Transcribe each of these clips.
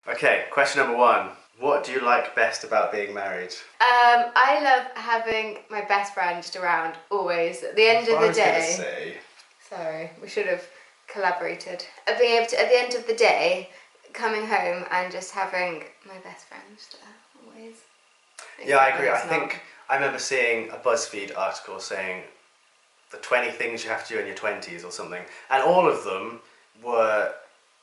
Okay, question number one. What do you like best about being married? I love having my best friend just around always. At the end of the day, sorry, we should have collaborated. Being able to, at the end of the day, coming home and just having my best friend just there always. Yeah, I agree. I remember seeing a BuzzFeed article saying the 20 things you have to do in your 20s or something, and all of them were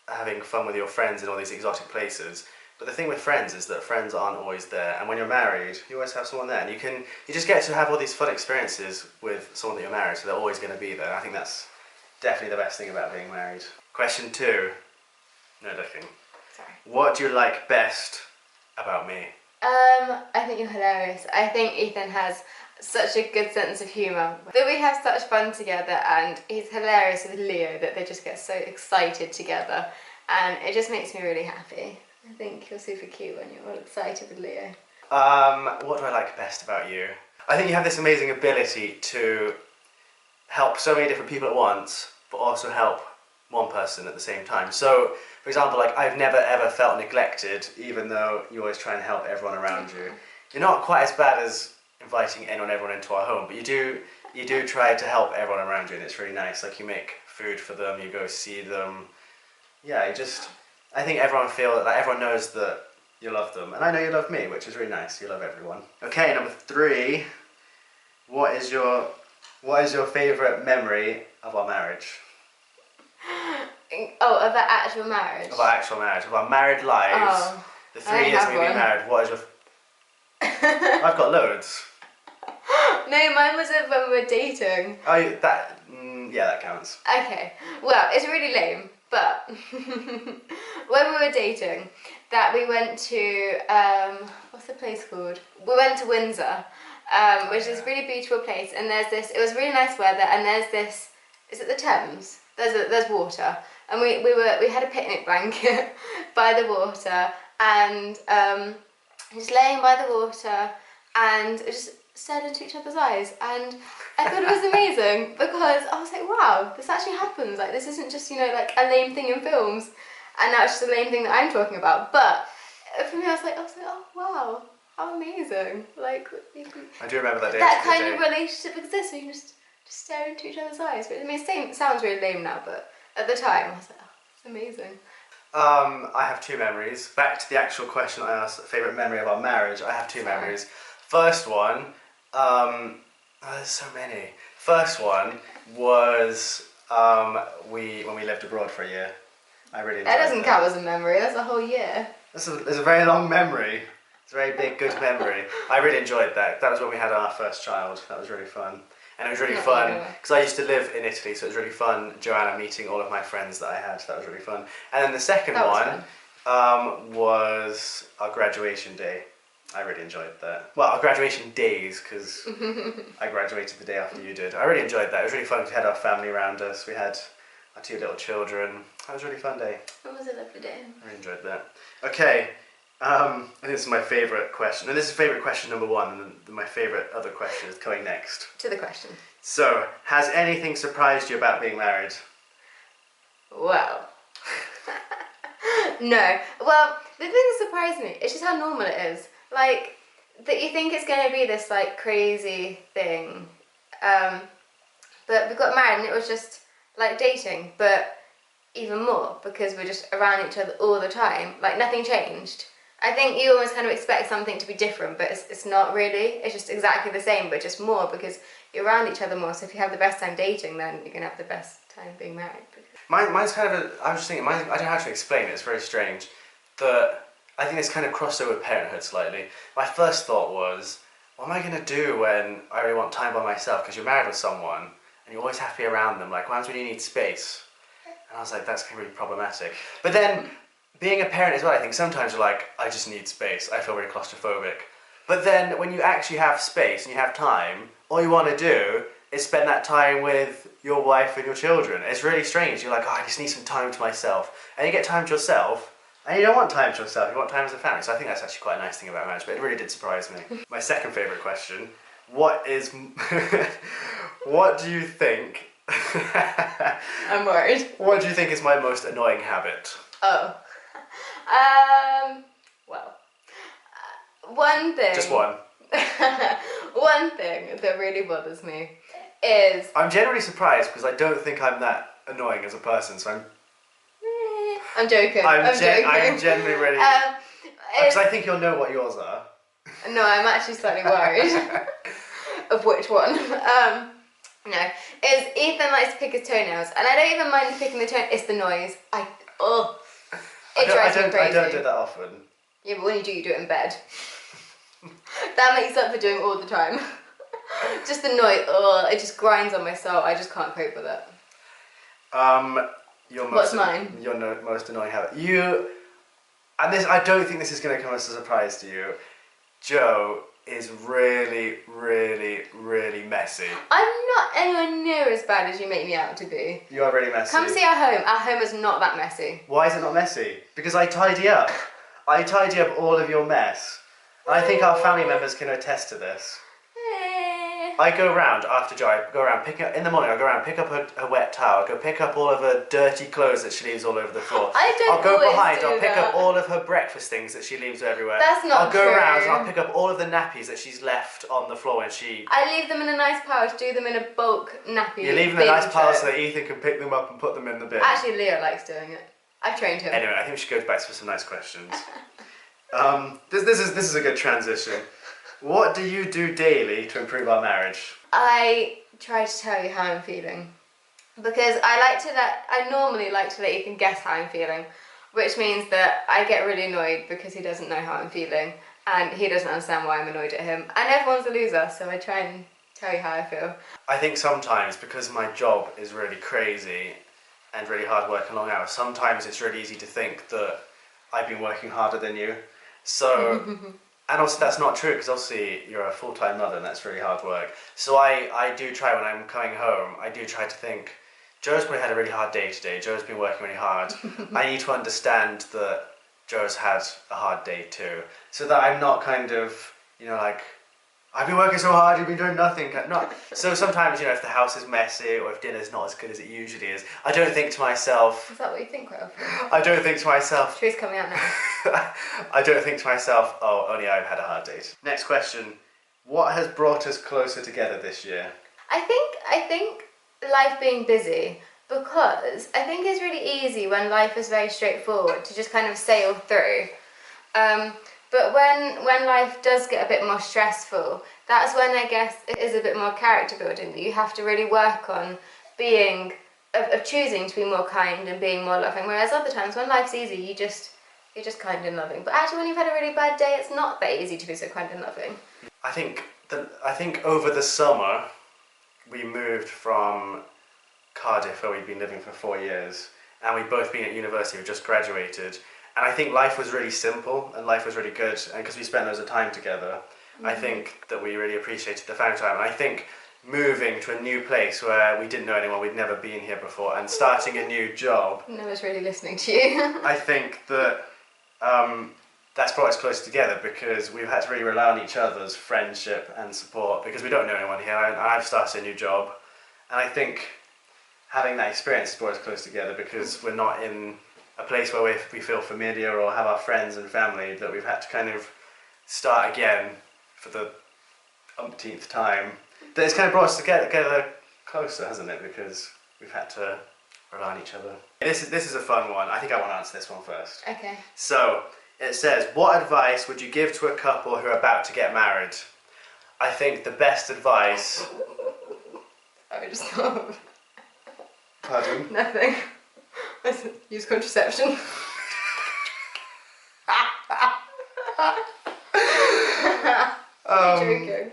having fun with your friends in all these exotic places. But the thing with friends is that friends aren't always there, and when you're married, you always have someone there, and you just get to have all these fun experiences with someone that you're married, so they're always going to be there. I think that's definitely the best thing about being married. Question two. No looking. Sorry. What do you like best about me? I think you're hilarious. I think Ethan has such a good sense of humour. That we have such fun together, and he's hilarious with Leo that they just get so excited together, and it just makes me really happy. I think you're super cute when you're all excited with Leo. What do I like best about you? I think you have this amazing ability to help so many different people at once, but also help one person at the same time. So, for example, like I've never ever felt neglected, even though you always try and help everyone around you. You're not quite as bad as inviting everyone into our home, but you do try to help everyone around you, and it's really nice. Like you make food for them, you go see them. Yeah, I think everyone knows that you love them, and I know you love me, which is really nice. You love everyone. Okay, number three. What is your favourite memory of our marriage? Oh, of our actual marriage? Of our actual marriage, of our married lives. Oh, The 3 years we've been married. What is your? I've got loads. No, mine was of when we were dating. Oh, yeah, that counts. Okay, well, it's really lame, but when we were dating, that we went to, what's the place called? We went to Windsor, which is a really beautiful place, and it was really nice weather, and is it the Thames? There's water, and we had a picnic blanket by the water, and just laying by the water, and just stared into each other's eyes, and I thought it was amazing because I was like, wow, this actually happens. Like, this isn't just, like a lame thing in films, and now it's just a lame thing that I'm talking about. But for me, I was like, oh wow, how amazing! Like, I do remember that day. That kind of relationship exists. Where you can just stare into each other's eyes. But I mean, it sounds really lame now, but at the time, I was like, oh, it's amazing. I have two memories. Back to the actual question I asked, favourite memory of our marriage. I have two memories. First one, there's so many. First one was when we lived abroad for a year. I really enjoyed that. Doesn't count as a memory. That's a whole year. It's a very long memory. It's a very big, good memory. I really enjoyed that. That was when we had our first child. That was really fun. And it was really fun because I used to live in Italy, so it was really fun, Joanna, meeting all of my friends that I had. That was really fun. And then the second one was our graduation day. I really enjoyed that. Well, our graduation days, because I graduated the day after you did. I really enjoyed that. It was really fun. We had our family around us. We had our two little children. That was a really fun day. It was a lovely day. I really enjoyed that. Okay, and this is my favourite question. And this is favourite question number one, and then my favourite other question is coming next. To the question. So, has anything surprised you about being married? Well, no. Well, the thing that surprised me, it's just how normal it is. Like, that you think it's going to be this, like, crazy thing. But we got married and it was just like dating, but even more because we're just around each other all the time. Like, nothing changed. I think you almost kind of expect something to be different, but it's not really. It's just exactly the same, but just more because you're around each other more. So if you have the best time dating, then you're going to have the best time being married. Mine's kind of I was just thinking, I don't know how to explain it, it's very strange. I think it's kind of crossed over with parenthood slightly. My first thought was, what am I going to do when I really want time by myself? Because you're married with someone, and you're always have to be around them. Like, what happens when you need space? And I was like, that's really problematic. But then, being a parent as well, I think sometimes you're like, I just need space. I feel very claustrophobic. But then, when you actually have space and you have time, all you want to do is spend that time with your wife and your children. It's really strange. You're like, oh, I just need some time to myself. And you get time to yourself, and you don't want time to yourself, you want time as a family. So I think that's actually quite a nice thing about marriage, but it really did surprise me. My second favourite question, what do you think... I'm worried. What do you think is my most annoying habit? Oh. Well, one thing. Just one. One thing that really bothers me is. I'm generally surprised because I don't think I'm that annoying as a person, so I'm joking. I'm joking. genuinely really. Because I think you'll know what yours are. No, I'm actually slightly worried of which one. No, is Ethan likes to pick his toenails, and I don't even mind picking the toe. It's the noise. It drives me crazy. I don't do that often. Yeah, but when you do it in bed. That makes up for doing it all the time. Just the noise. It just grinds on my soul. I just can't cope with it. What's mine? Your most annoying habit. And this, I don't think this is going to come as a surprise to you. Joe is really, really, really messy. I'm not anywhere near as bad as you make me out to be. You are really messy. Come see our home. Our home is not that messy. Why is it not messy? Because I tidy up. I tidy up all of your mess. And I think our family members can attest to this. I go around after Joe, in the morning, I'll go around, pick up her wet towel, go pick up all of her dirty clothes that she leaves all over the floor. I'll go behind, I'll pick up all of her breakfast things that she leaves everywhere. That's not true. I'll go around and I'll pick up all of the nappies that she's left on the floor when she... I leave them in a nice pile, do them in a bulk nappy. You leave them in a nice pile so that Ethan can pick them up and put them in the bin. Actually, Leo likes doing it. I've trained him. Anyway, I think we should go back to some nice questions. This is a good transition. What do you do daily to improve our marriage? I try to tell you how I'm feeling. Because I normally like to let Ethan guess how I'm feeling. Which means that I get really annoyed because he doesn't know how I'm feeling. And he doesn't understand why I'm annoyed at him. And everyone's a loser, so I try and tell you how I feel. I think sometimes, because my job is really crazy and really hard work and long hours, sometimes it's really easy to think that I've been working harder than you. So... And also that's not true because obviously you're a full-time mother and that's really hard work. So I do try when I'm coming home, I do try to think, Joe's probably had a really hard day today, Joe's been working really hard. I need to understand that Joe's had a hard day too. So that I'm not kind of, like, I've been working so hard, you've been doing nothing. So sometimes, if the house is messy or if dinner's not as good as it usually is, I don't think to myself... Is that what you think quite often? I don't think to myself... Truth's coming out now. I don't think to myself, oh, only I've had a hard day. Next question. What has brought us closer together this year? I think life being busy, because I think it's really easy when life is very straightforward to just kind of sail through. But when life does get a bit more stressful, that's when I guess it is a bit more character building, that you have to really work on being, of choosing to be more kind and being more loving. Whereas other times when life's easy, you're just kind and loving. But actually when you've had a really bad day, it's not that easy to be so kind and loving. I think over the summer, we moved from Cardiff, where we'd been living for 4 years, and we'd both been at university, we just graduated. And I think life was really simple and life was really good, and because we spent loads of time together, I think that we really appreciated the family time. And I think moving to a new place where we didn't know anyone, we'd never been here before, and starting a new job... No one's really listening to you. I think that that's brought us closer together because we've had to really rely on each other's friendship and support because we don't know anyone here, and I've started a new job. And I think having that experience has brought us close together because we're not in a place where we feel familiar or have our friends and family, that we've had to kind of start again for the umpteenth time. That it's kind of brought us together closer, hasn't it? Because we've had to rely on each other. This is a fun one. I think I want to answer this one first. Okay. So, it says, what advice would you give to a couple who are about to get married? I think the best advice... I just thought... Pardon? Nothing. Use contraception. I'm joking.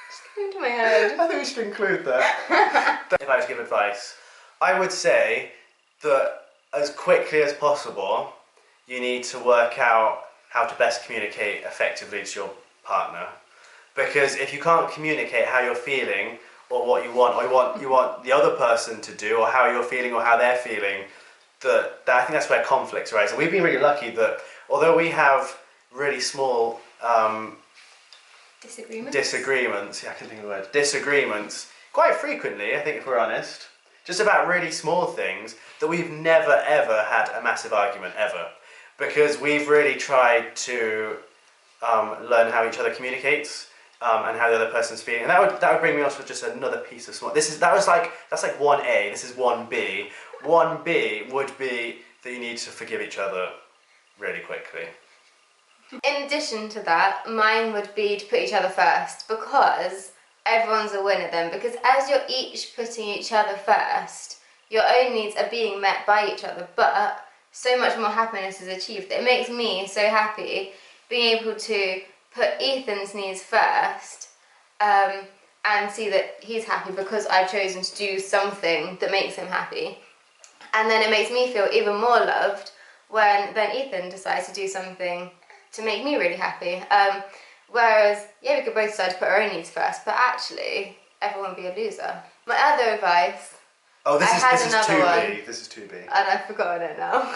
Just came into my head. I think we should include that. If I was to give advice, I would say that as quickly as possible, you need to work out how to best communicate effectively to your partner. Because if you can't communicate how you're feeling, or what you want, or you want the other person to do, or how you're feeling, or how they're feeling, that I think that's where conflicts arise. And we've been really lucky that although we have really small disagreements, yeah, I can think of the word, disagreements, quite frequently, I think, if we're honest, just about really small things that we've never ever had a massive argument ever, because we've really tried to learn how each other communicates and how the other person's feeling, and that would bring me on to just another piece of small. That's like 1A. This is 1B. 1B would be that you need to forgive each other really quickly. In addition to that, mine would be to put each other first, because everyone's a winner then. Because as you're each putting each other first, your own needs are being met by each other, but so much more happiness is achieved. It makes me so happy being able to put Ethan's needs first and see that he's happy because I've chosen to do something that makes him happy. And then it makes me feel even more loved when then Ethan decides to do something to make me really happy. Whereas, yeah, we could both decide to put our own needs first, but actually, everyone would be a loser. My other advice... Oh, this is 2B. One, this is 2B. and I've forgotten it now.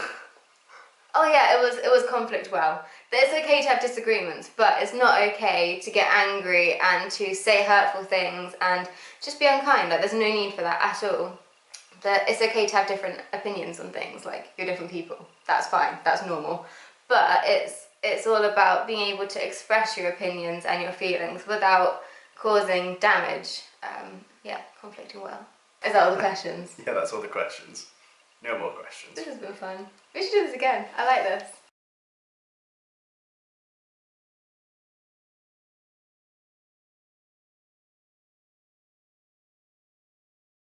Oh yeah, it was conflict well. That it's okay to have disagreements, but it's not okay to get angry and to say hurtful things and just be unkind. Like, there's no need for that at all. That it's okay to have different opinions on things, like you're different people. That's fine, that's normal. But it's all about being able to express your opinions and your feelings without causing damage. Yeah, conflicting well. Is that all the questions? Yeah, that's all the questions. No more questions. This has been fun. We should do this again. I like this.